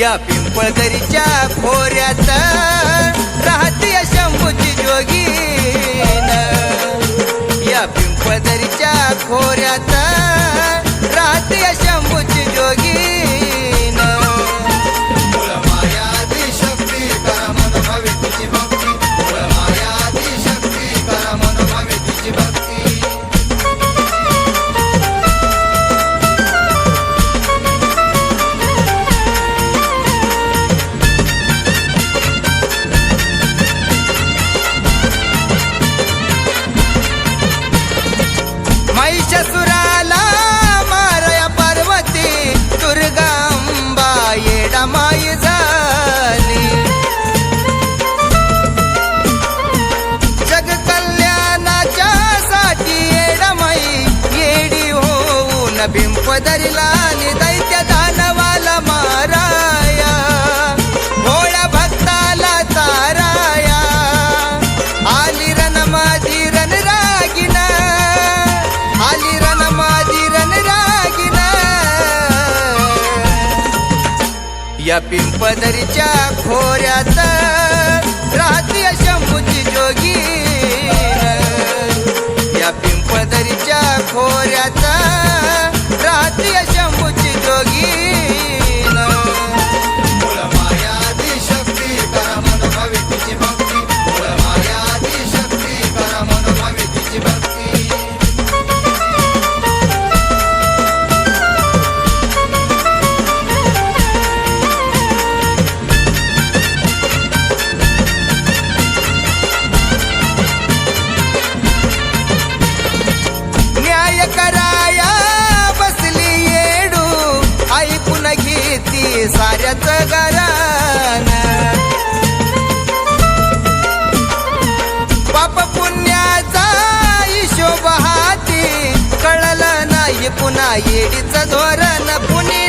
या पिंपळदरीच्या खोऱ्यात राहते शंभूची जोगीन, या पिंपळदरीच्या खोऱ्यात राहते शंभूची जोगीन. माया आदिशक्ती करा मन भावे तुझी भक्ती, माया आदिशक्ती करा मन भावे तुझी भक्ती. महिषासुराला मारया पार्वती दुर्गांबा येडामाई झाली. जग कल्याणाच्या साठी येडामाई येडी होऊन पिंपळदरीला आली. दैत्य दानवाला माराया, भोळ्या भक्ताला ताराया. आली रणमादी रणरागिन, आली रणमादी रणरागिन. या पिंपळदरीच्या खोऱ्यात राहते शंभूची जोगीन, या पिंपळदरीच्या खोऱ्यात राहते शंभूची जोगीन. माया आदिशक्ती करा मन भावे तुझी भक्ती, माया आदिशक्ती करा मन भावे तुझी भक्ती. न्याय कराया बसली येडू, ऐकून घेती साऱ्याच घरान. पाप पुण्याचा हिशोब हाती, कळलं नाही पुन्हा येडीचं धोरण. पुणे